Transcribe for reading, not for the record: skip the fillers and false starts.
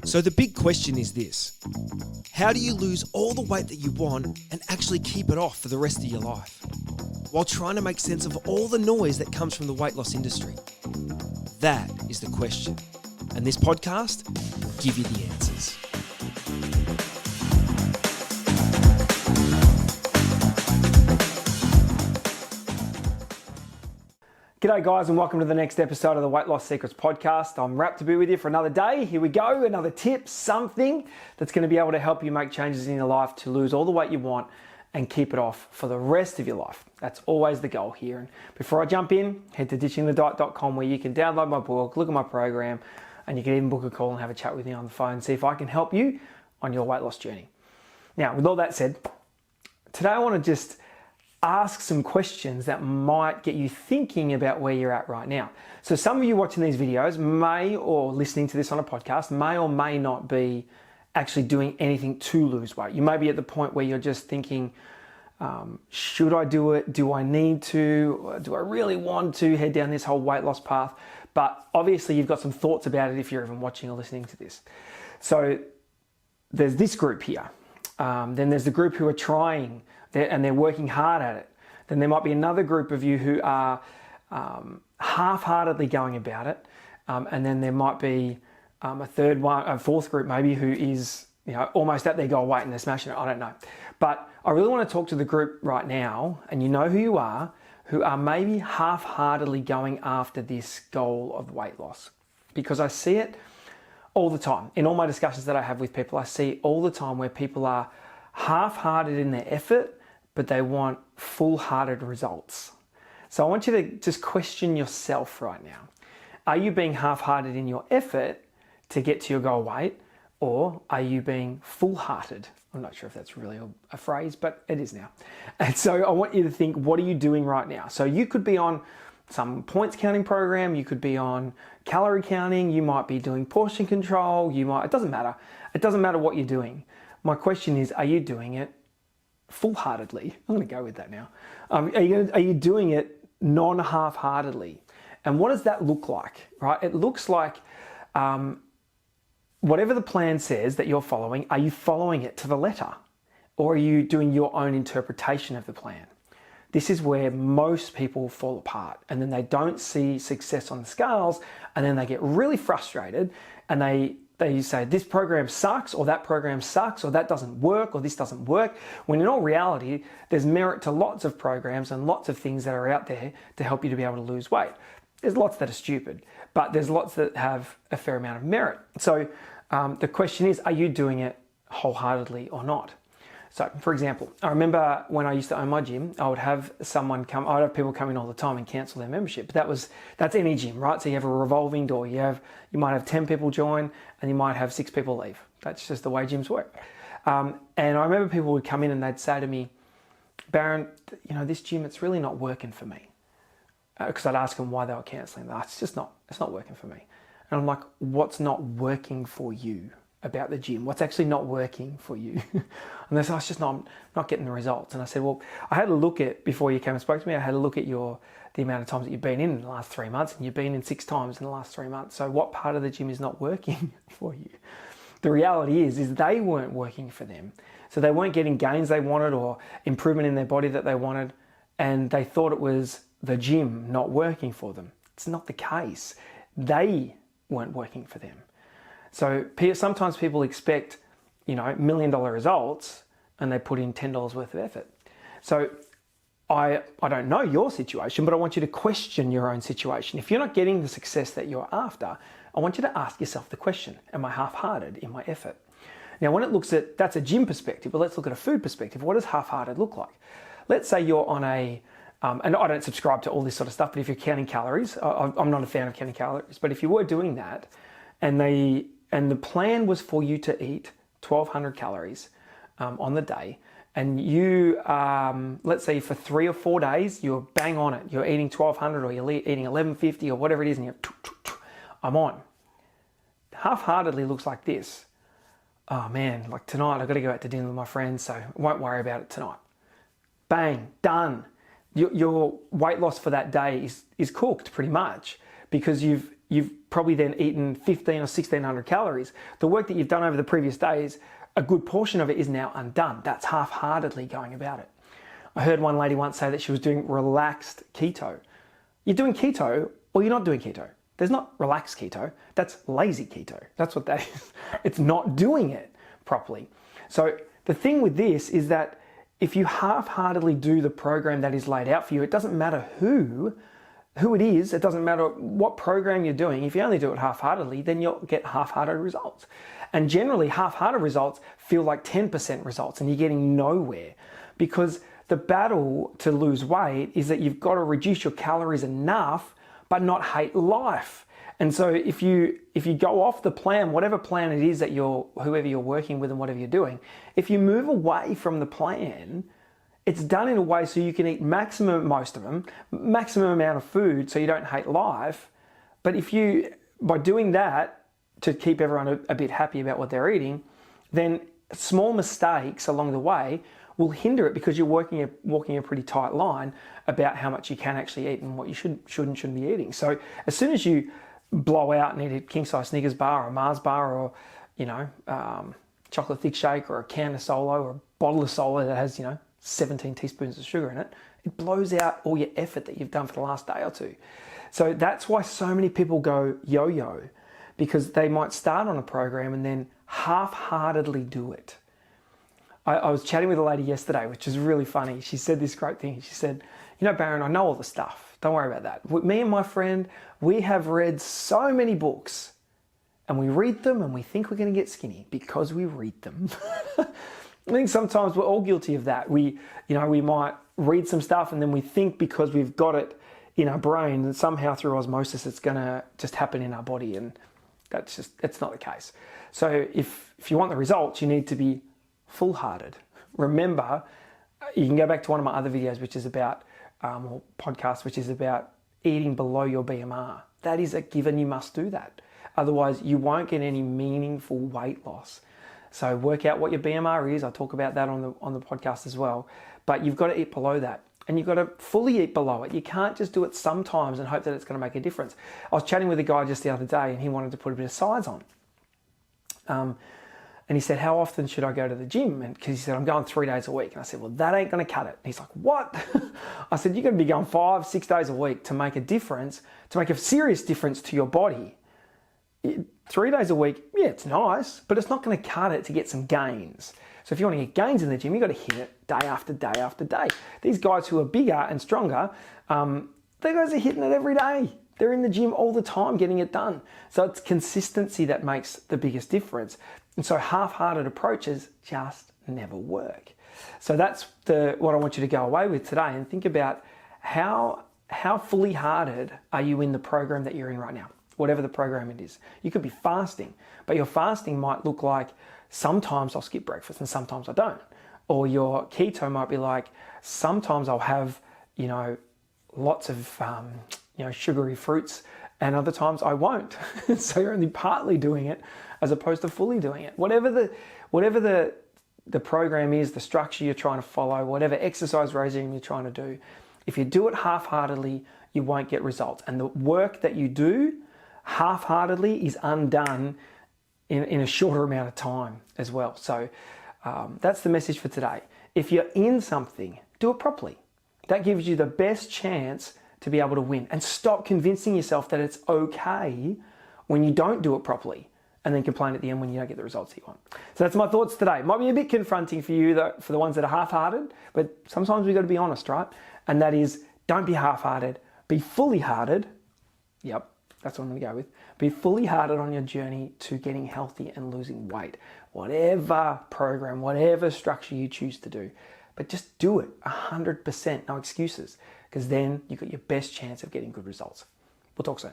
So the big question is this: how do you lose all the weight that you want and actually keep it off for the rest of your life, while trying to make sense of all the noise that comes from the weight loss industry? That is the question. And this podcast will give you the answers. G'day guys, and welcome to the next episode of the Weight Loss Secrets podcast. I'm wrapped to be with you for another day. Here we go, another tip, something that's going to be able to help you make changes in your life to lose all the weight you want and keep it off for the rest of your life. That's always the goal here. And before I jump in, head to ditchingthediet.com where you can download my book, look at my program, and you can even book a call and have a chat with me on the phone and see if I can help you on your weight loss journey. Now, with all that said, today I want to just ask some questions that might get you thinking about where you're at right now. So some of you watching these videos may, or listening to this on a podcast, may or may not be actually doing anything to lose weight. You may be at the point where you're just thinking, should I do it? Do I need to? Do I really want to head down this whole weight loss path? But obviously you've got some thoughts about it if you're even watching or listening to this. So there's this group here. Then there's the group who are trying and they're working hard at it. Then there might be another group of you who are half-heartedly going about it. And then there might be a fourth group maybe who is almost at their goal weight and they're smashing it. I don't know. But I really want to talk to the group right now, and you know who you are, who are maybe half-heartedly going after this goal of weight loss. Because I see it all the time. In all my discussions that I have with people, I see all the time where people are half-hearted in their effort, but they want full-hearted results. So I want you to just question yourself right now. Are you being half-hearted in your effort to get to your goal weight, or are you being full-hearted? I'm not sure if that's really a phrase, but it is now. And so I want you to think, what are you doing right now? So you could be on some points counting program, you could be on calorie counting, you might be doing portion control, it doesn't matter. It doesn't matter what you're doing. My question is, are you doing it full-heartedly? I'm going to go with that now. Are you doing it non-half-heartedly? And what does that look like, right? It looks like whatever the plan says that you're following, are you following it to the letter? Or are you doing your own interpretation of the plan? This is where most people fall apart, and then they don't see success on the scales, and then they get really frustrated and they say this program sucks, or that program sucks, or that doesn't work, or this doesn't work, when in all reality, there's merit to lots of programs and lots of things that are out there to help you to be able to lose weight. There's lots that are stupid, but there's lots that have a fair amount of merit. So the question is, are you doing it wholeheartedly or not? So, for example, I remember when I used to own my gym, I would have people come in all the time and cancel their membership. But that's any gym, right? So you have a revolving door. You might have 10 people join and you might have 6 people leave. That's just the way gyms work. And I remember people would come in and they'd say to me, Baron, this gym, it's really not working for me. Because I'd ask them why they were canceling. It's not working for me. And I'm like, what's not working for you about the gym? What's actually not working for you? And they said, it's just not getting the results. And I said, well, I had a look at, before you came and spoke to me, I had a look at the amount of times that you've been in the last 3 months, and you've been in 6 times in the last 3 months. So what part of the gym is not working for you? The reality is they weren't working for them. So they weren't getting gains they wanted or improvement in their body that they wanted. And they thought it was the gym not working for them. It's not the case. They weren't working for them. So sometimes people expect, $1 million results and they put in $10 worth of effort. So I don't know your situation, but I want you to question your own situation. If you're not getting the success that you're after, I want you to ask yourself the question, am I half-hearted in my effort? Now, when it looks at, that's a gym perspective, but let's look at a food perspective. What does half-hearted look like? Let's say you're on and I don't subscribe to all this sort of stuff, but if you're counting calories, I'm not a fan of counting calories, but if you were doing that and the plan was for you to eat 1,200 calories on the day, and you, let's say for 3 or 4 days, you're bang on it. You're eating 1,200 or you're eating 1,150 or whatever it is, and you're, I'm on. Half-heartedly looks like this. Oh man, like tonight I've got to go out to dinner with my friends, so I won't worry about it tonight. Bang, done. Your weight loss for that day is cooked pretty much, because you've you've probably then eaten 15 or 1600 calories. The work that you've done over the previous days, a good portion of it is now undone. That's half-heartedly going about it. I heard one lady once say that she was doing relaxed keto. You're doing keto or you're not doing keto. There's not relaxed keto. That's lazy keto. That's what that is. It's not doing it properly. So the thing with this is that if you half-heartedly do the program that is laid out for you, it doesn't matter who it is, it doesn't matter what program you're doing. If you only do it half-heartedly, then you'll get half-hearted results. And generally, half-hearted results feel like 10% results and you're getting nowhere, because the battle to lose weight is that you've got to reduce your calories enough but not hate life. And so if you go off the plan, whatever plan it is that whoever you're working with and whatever you're doing, if you move away from the plan, it's done in a way so you can eat maximum amount of food so you don't hate life. But by doing that to keep everyone a bit happy about what they're eating, then small mistakes along the way will hinder it, because you're walking a pretty tight line about how much you can actually eat and what you shouldn't be eating. So as soon as you blow out and eat a king-size Snickers bar or a Mars bar or, chocolate thick shake or a can of Solo or a bottle of Solo that has, 17 teaspoons of sugar in it, it blows out all your effort that you've done for the last day or two. So that's why so many people go yo-yo, because they might start on a program and then half-heartedly do it. I was chatting with a lady yesterday, which is really funny. She said this great thing. She said, Baron, I know all the stuff. Don't worry about that. Me and my friend, we have read so many books, and we read them and we think we're going to get skinny because we read them. I think sometimes we're all guilty of that. We might read some stuff and then we think because we've got it in our brain that somehow through osmosis it's going to just happen in our body, and it's not the case. So if you want the results, you need to be full-hearted. Remember, you can go back to one of my other videos, which is about, or podcast, which is about eating below your BMR. That is a given. You must do that. Otherwise, you won't get any meaningful weight loss. So work out what your BMR is. I talk about that on the podcast as well. But you've got to eat below that, and you've got to fully eat below it. You can't just do it sometimes and hope that it's going to make a difference. I was chatting with a guy just the other day, and he wanted to put a bit of size on. And he said, how often should I go to the gym? And because he said, I'm going 3 days a week. And I said, well, that ain't going to cut it. And he's like, what? I said, you're going to be going 5-6 days a week to make a difference, to make a serious difference to your body. 3 days a week, yeah, it's nice, but it's not going to cut it to get some gains. So if you want to get gains in the gym, you've got to hit it day after day after day. These guys who are bigger and stronger, they guys are hitting it every day. They're in the gym all the time getting it done. So it's consistency that makes the biggest difference. And so half-hearted approaches just never work. So that's what I want you to go away with today, and think about how fully hearted are you in the program that you're in right now, whatever the program it is. You could be fasting, but your fasting might look like sometimes I'll skip breakfast and sometimes I don't. Or your keto might be like, sometimes I'll have, lots of, sugary fruits, and other times I won't. So you're only partly doing it as opposed to fully doing it. Whatever the program is, the structure you're trying to follow, whatever exercise regime you're trying to do, if you do it half-heartedly, you won't get results. And the work that you do half-heartedly is undone in a shorter amount of time as well. So that's the message for today. If you're in something, do it properly. That gives you the best chance to be able to win. And stop convincing yourself that it's okay when you don't do it properly, and then complain at the end when you don't get the results that you want. So that's my thoughts today. It might be a bit confronting for you, for the ones that are half-hearted, but sometimes we've got to be honest, right? And that is, don't be half-hearted, be fully hearted. Yep, that's what I'm going to go with. Be fully hearted on your journey to getting healthy and losing weight. Whatever program, whatever structure you choose to do. But just do it 100%, no excuses, because then you've got your best chance of getting good results. We'll talk soon.